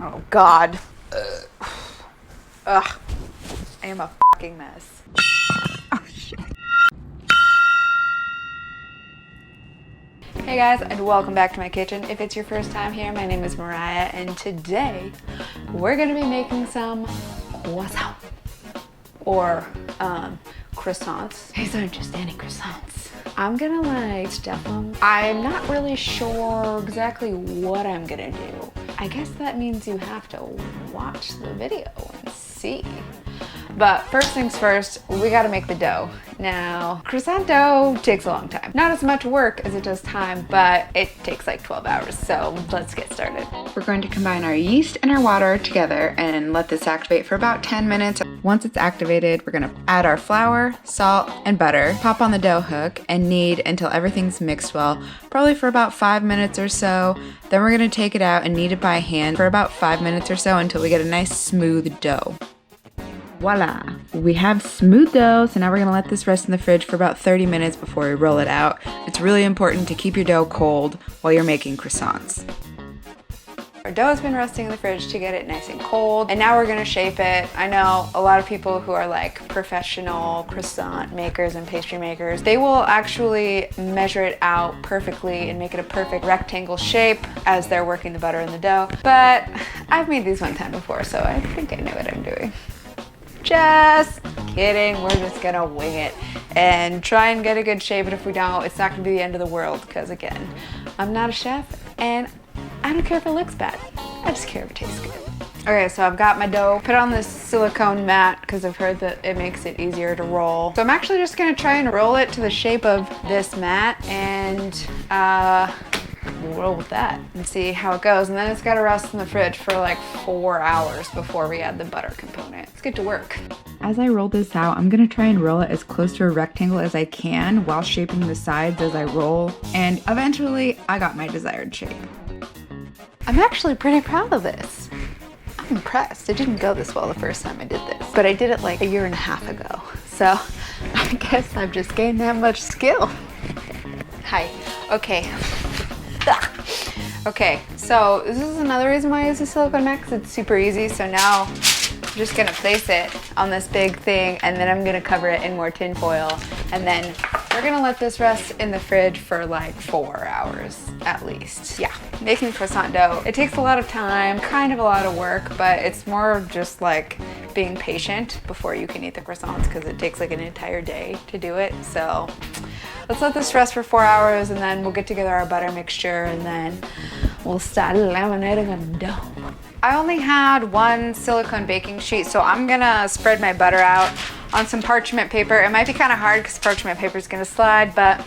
Oh God. Ugh. I am a fucking mess. Oh shit. Hey guys, and welcome back to my kitchen. If it's your first time here, my name is Mariah, and today we're gonna be making some croissants or croissants. These aren't just any croissants. I'm gonna stuff them. I'm not really sure exactly what I'm gonna do. I guess that means you have to watch the video and see. But first things first, we gotta make the dough. Now, croissant dough takes a long time. Not as much work as it does time, but it takes like 12 hours, so let's get started. We're going to combine our yeast and our water together and let this activate for about 10 minutes. Once it's activated, we're gonna add our flour, salt, and butter, pop on the dough hook, and knead until everything's mixed well, probably for about 5 minutes or so. Then we're gonna take it out and knead it by hand for about 5 minutes or so until we get a nice smooth dough. Voila, we have smooth dough, so now we're gonna let this rest in the fridge for about 30 minutes before we roll it out. It's really important to keep your dough cold while you're making croissants. Our dough has been resting in the fridge to get it nice and cold, and now we're gonna shape it. I know a lot of people who are like professional croissant makers and pastry makers, they will actually measure it out perfectly and make it a perfect rectangle shape as they're working the butter in the dough. But I've made these one time before, so I think I know what I'm doing. Just kidding, we're just gonna wing it and try and get a good shape, and if we don't, it's not gonna be the end of the world, because again, I'm not a chef and I don't care if it looks bad. I just care if it tastes good. Okay, so I've got my dough put on this silicone mat because I've heard that it makes it easier to roll. So I'm actually just gonna try and roll it to the shape of this mat and we'll roll with that and see how it goes. And then it's gotta rest in the fridge for like 4 hours before we add the butter component. Let's get to work. As I roll this out, I'm gonna try and roll it as close to a rectangle as I can while shaping the sides as I roll. And eventually I got my desired shape. I'm actually pretty proud of this. I'm impressed. It didn't go this well the first time I did this, but I did it like 1.5 years ago. So I guess I've just gained that much skill. Hi, okay. Okay, so this is another reason why I use the silicone mat, because it's super easy. So now I'm just gonna place it on this big thing, and then I'm gonna cover it in more tin foil, and then we're gonna let this rest in the fridge for like 4 hours at least. Yeah, making croissant dough, it takes a lot of time, kind of a lot of work, but it's more just like being patient before you can eat the croissants, because it takes like an entire day to do it. So let's let this rest for 4 hours, and then we'll get together our butter mixture, and then we'll start laminating a dough. I only had one silicone baking sheet, so I'm gonna spread my butter out on some parchment paper. It might be kind of hard because parchment paper is gonna slide, but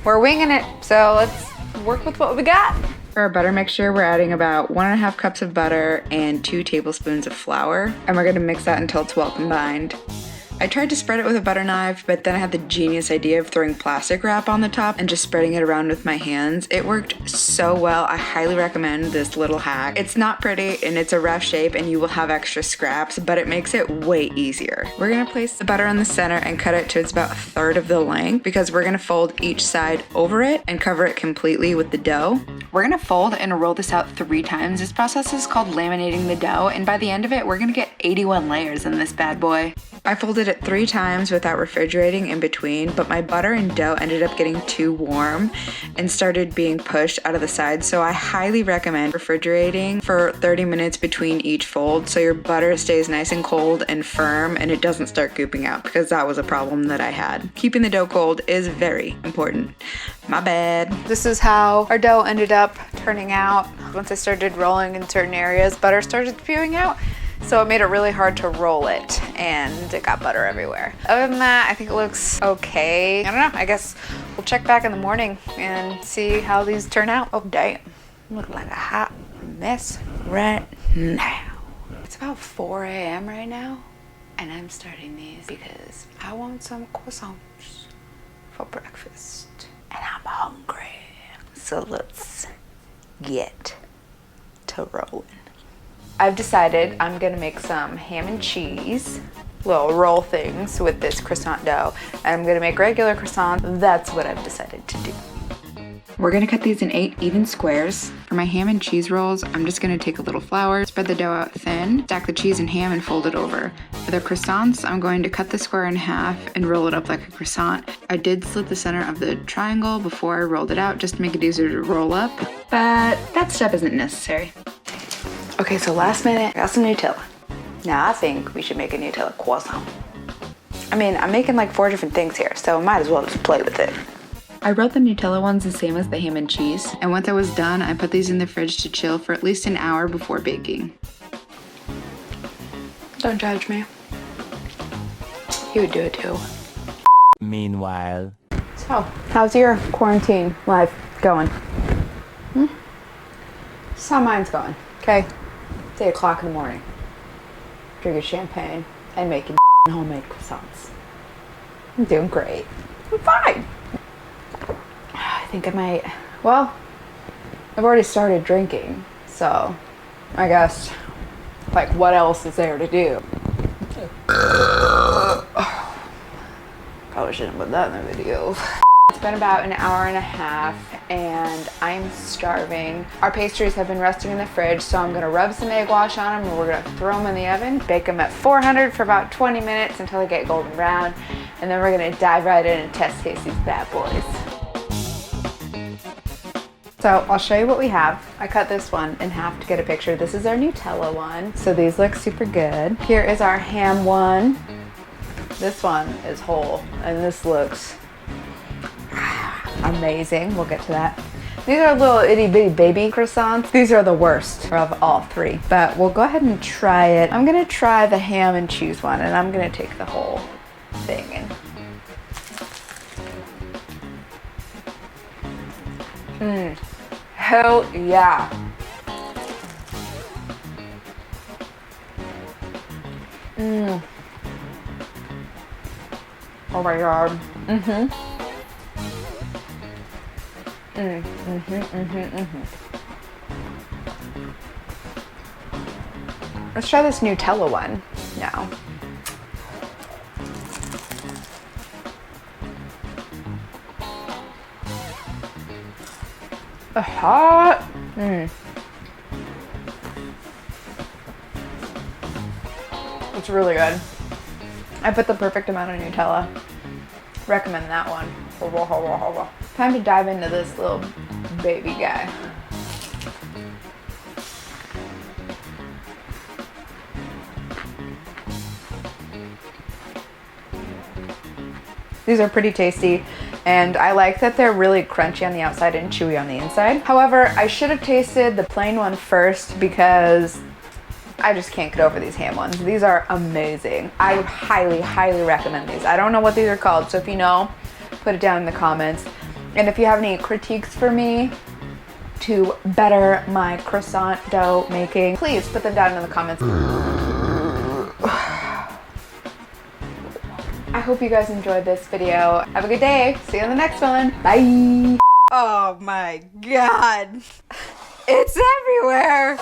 we're winging it, so let's work with what we got. For our butter mixture, we're adding about 1.5 cups of butter and 2 tablespoons of flour, and we're gonna mix that until it's well combined. I tried to spread it with a butter knife, but then I had the genius idea of throwing plastic wrap on the top and just spreading it around with my hands. It worked so well. I highly recommend this little hack. It's not pretty and it's a rough shape and you will have extra scraps, but it makes it way easier. We're gonna place the butter on the center and cut it to it's about 1/3 of the length, because we're gonna fold each side over it and cover it completely with the dough. We're gonna fold and roll this out 3 times. This process is called laminating the dough, and by the end of it, we're gonna get 81 layers in this bad boy. I folded it 3 times without refrigerating in between, but my butter and dough ended up getting too warm and started being pushed out of the sides, so I highly recommend refrigerating for 30 minutes between each fold so your butter stays nice and cold and firm and it doesn't start gooping out, because that was a problem that I had. Keeping the dough cold is very important. My bad. This is how our dough ended up turning out. Once I started rolling in certain areas, butter started spewing out. So it made it really hard to roll it, and it got butter everywhere. Other than that, I think it looks okay. I don't know, I guess we'll check back in the morning and see how these turn out. Oh damn, I look like a hot mess right now. It's about 4 a.m. right now, and I'm starting these because I want some croissants for breakfast, and I'm hungry. So let's get to rolling. I've decided I'm gonna make some ham and cheese little roll things with this croissant dough, and I'm gonna make regular croissants. That's what I've decided to do. We're gonna cut these in 8 even squares. For my ham and cheese rolls, I'm just gonna take a little flour, spread the dough out thin, stack the cheese and ham and fold it over. For the croissants, I'm going to cut the square in half and roll it up like a croissant. I did slit the center of the triangle before I rolled it out just to make it easier to roll up, but that step isn't necessary. Okay, so last minute, I got some Nutella. Now I think we should make a Nutella croissant. I mean, I'm making like 4 different things here, so I might as well just play with it. I wrote the Nutella ones the same as the ham and cheese, and once I was done, I put these in the fridge to chill for at least an hour before baking. Don't judge me. You would do it too. Meanwhile. So, how's your quarantine life going? That's how mine's going, okay? It's 8 o'clock in the morning. Drinking champagne and making homemade croissants. I'm doing great. I'm fine. I think I might, well, I've already started drinking, so I guess, like, what else is there to do? Probably shouldn't put that in the video. It's been about an hour and a half and I'm starving. Our pastries have been resting in the fridge, so I'm gonna rub some egg wash on them and we're gonna throw them in the oven, bake them at 400 for about 20 minutes until they get golden brown, and then we're gonna dive right in and test taste these bad boys. So I'll show you what we have. I cut this one in half to get a picture. This is our Nutella one. So these look super good. Here is our ham one. This one is whole and this looks amazing. We'll get to that. These are little itty bitty baby croissants. These are the worst of all 3, but we'll go ahead and try it. I'm gonna try the ham and cheese one and I'm gonna take the whole thing in. Hell yeah. Oh my god. Let's try this Nutella one now. Hot. It's really good. I put the perfect amount of Nutella. Recommend that one. Time to dive into this little baby guy. These are pretty tasty, and I like that they're really crunchy on the outside and chewy on the inside. However, I should have tasted the plain one first because I just can't get over these ham ones. These are amazing. I would highly, highly recommend these. I don't know what these are called, so if you know, put it down in the comments. And if you have any critiques for me to better my croissant dough making, please put them down in the comments. I hope you guys enjoyed this video. Have a good day. See you in the next one. Bye. Oh my god. It's everywhere.